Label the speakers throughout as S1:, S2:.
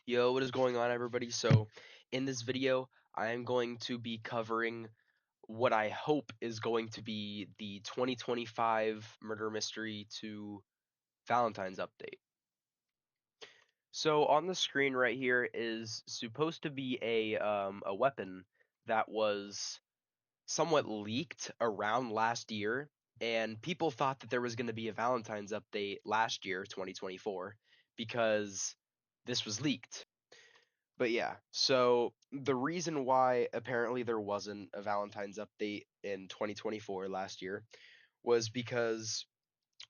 S1: Yo, what is going on, everybody? So, in this video, I am going to be covering what I hope is going to be the 2025 Murder Mystery 2 Valentine's update. So, on the screen right here is supposed to be a weapon that was somewhat leaked around last year, and people thought that there was going to be a Valentine's update last year, 2024, because this was leaked. But yeah, so the reason why apparently there wasn't a Valentine's update in 2024 last year was because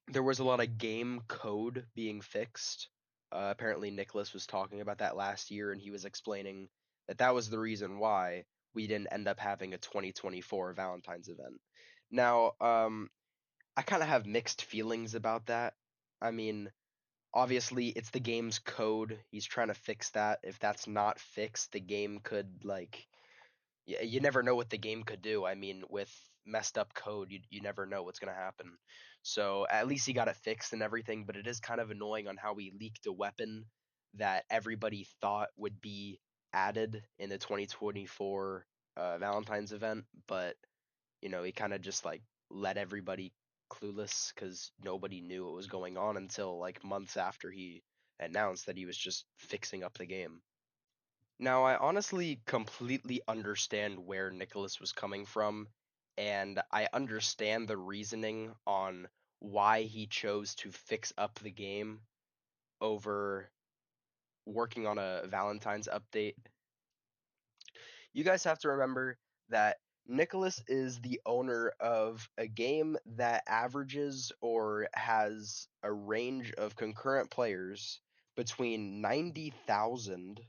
S1: there was a lot of game code being fixed. Apparently, Nicholas was talking about that last year, and he was explaining that that was the reason why we didn't end up having a 2024 Valentine's event. Now, I kind of have mixed feelings about that. I mean, obviously it's the game's code. He's trying to fix that. If that's not fixed, the game could like you never know what the game could do. I mean, with messed up code, you never know what's going to happen. So, at least he got it fixed and everything, but it is kind of annoying on how he leaked a weapon that everybody thought would be added in the 2024 Valentine's event, but he kind of just like let everybody clueless because nobody knew what was going on until like months after he announced that he was just fixing up the game. Now, I honestly completely understand where Nicholas was coming from, and I understand the reasoning on why he chose to fix up the game over working on a Valentine's update. You guys have to remember that Nicholas is the owner of a game that averages or has a range of concurrent players between 90,000,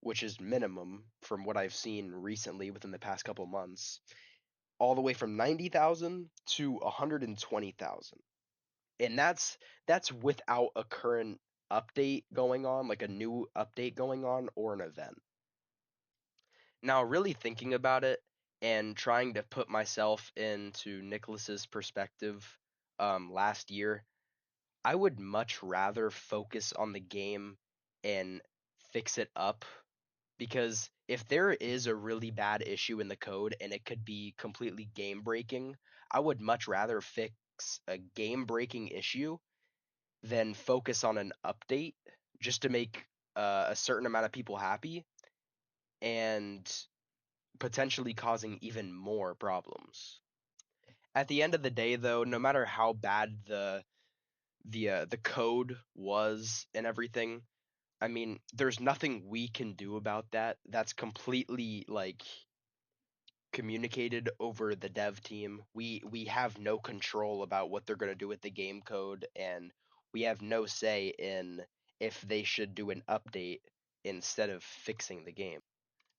S1: which is minimum from what I've seen recently within the past couple months, all the way from 90,000 to 120,000. And that's without a current update going on, like a new update going on or an event. Now, really thinking about it and trying to put myself into Nicholas's perspective last year, I would much rather focus on the game and fix it up because if there is a really bad issue in the code and it could be completely game breaking, I would much rather fix a game breaking issue than focus on an update just to make a certain amount of people happy and potentially causing even more problems. At the end of the day, though, no matter how bad the code was and everything, I mean, there's nothing we can do about that. That's completely like communicated over the dev team. We have no control about what they're going to do with the game code, and we have no say in if they should do an update instead of fixing the game.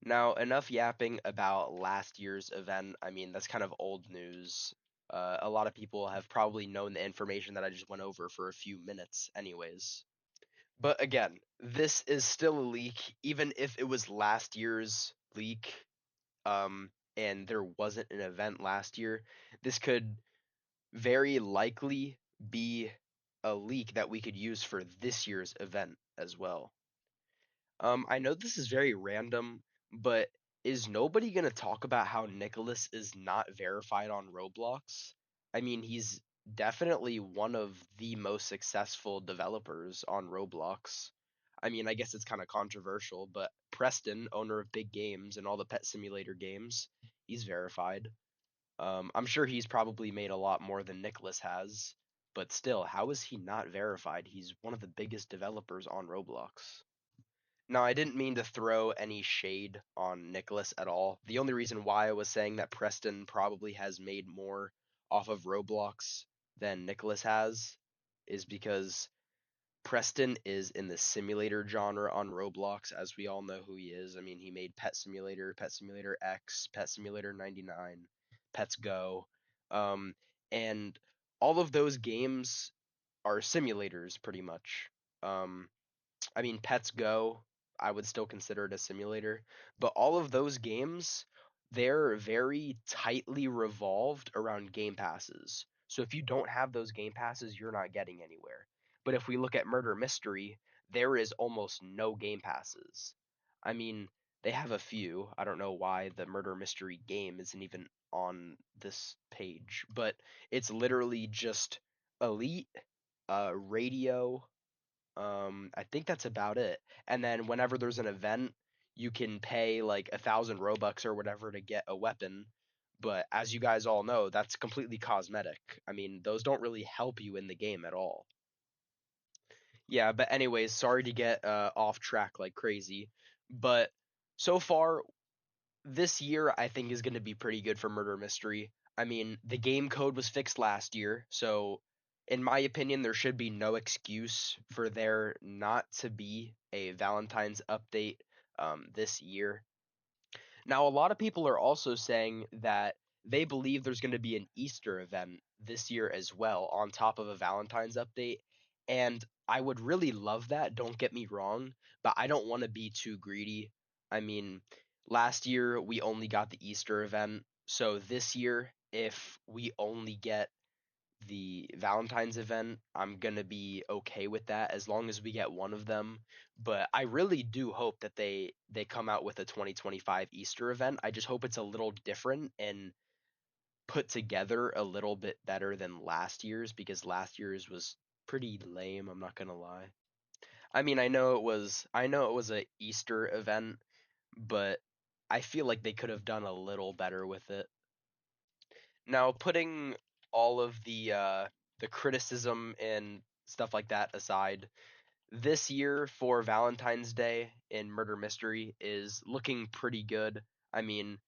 S1: Now, enough yapping about last year's event. I mean, that's kind of old news. A lot of people have probably known the information that I just went over for a few minutes, anyways. But again, this is still a leak, even if it was last year's leak, and there wasn't an event last year. This could very likely be a leak that we could use for this year's event as well. I know this is very random, but is nobody going to talk about how Nicholas is not verified on Roblox? I mean, he's definitely one of the most successful developers on Roblox. I mean, I guess it's kind of controversial, but Preston, owner of Big Games and all the Pet Simulator games, he's verified. I'm sure he's probably made a lot more than Nicholas has, but still, how is he not verified? He's one of the biggest developers on Roblox. Now, I didn't mean to throw any shade on Nicholas at all. The only reason why I was saying that Preston probably has made more off of Roblox than Nicholas has is because Preston is in the simulator genre on Roblox, as we all know who he is. I mean, he made Pet Simulator, Pet Simulator X, Pet Simulator 99, Pets Go, and all of those games are simulators pretty much. Um, I mean, Pets Go, I would still consider it a simulator, but all of those games, they're very tightly revolved around game passes. So if you don't have those game passes, you're not getting anywhere. But if we look at Murder Mystery, there is almost no game passes. I mean, they have a few. I don't know why the murder mystery game isn't even on this page, but it's literally just Elite, Radio. I think that's about it. And then whenever there's an event, you can pay like 1,000 Robux or whatever to get a weapon. But as you guys all know, that's completely cosmetic. I mean, those don't really help you in the game at all. Yeah, but anyways, sorry to get off track like crazy, but so far this year I think is going to be pretty good for murder mystery. I mean, the game code was fixed last year, so in my opinion, there should be no excuse for there not to be a Valentine's update this year. Now, a lot of people are also saying that they believe there's going to be an Easter event this year as well, on top of a Valentine's update. And I would really love that, don't get me wrong, but I don't want to be too greedy. I mean, last year we only got the Easter event. So this year, if we only get the Valentine's event, I'm gonna be okay with that as long as we get one of them. But I really do hope that they come out with a 2025 Easter event. I just hope it's a little different and put together a little bit better than last year's because last year's was pretty lame, I'm not gonna lie. I mean, I know it was a Easter event, but I feel like they could have done a little better with it. Now, putting all of the criticism and stuff like that aside, this year for Valentine's Day in Murder Mystery is looking pretty good. I mean,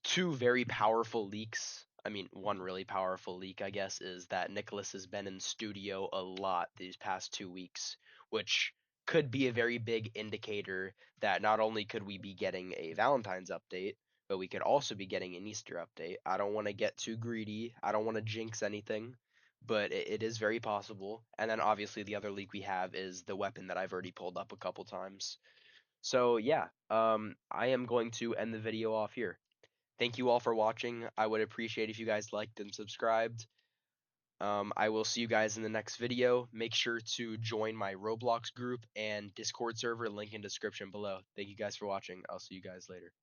S1: two very powerful leaks. I mean, one really powerful leak, I guess, is that Nicholas has been in studio a lot these past 2 weeks, which could be a very big indicator that not only could we be getting a Valentine's update, but we could also be getting an Easter update. I don't want to get too greedy. I don't want to jinx anything, but it is very possible. And then obviously the other leak we have is the weapon that I've already pulled up a couple times. So yeah, I am going to end the video off here. Thank you all for watching. I would appreciate if you guys liked and subscribed. I will see you guys in the next video. Make sure to join my Roblox group and Discord server, link in description below. Thank you guys for watching. I'll see you guys later.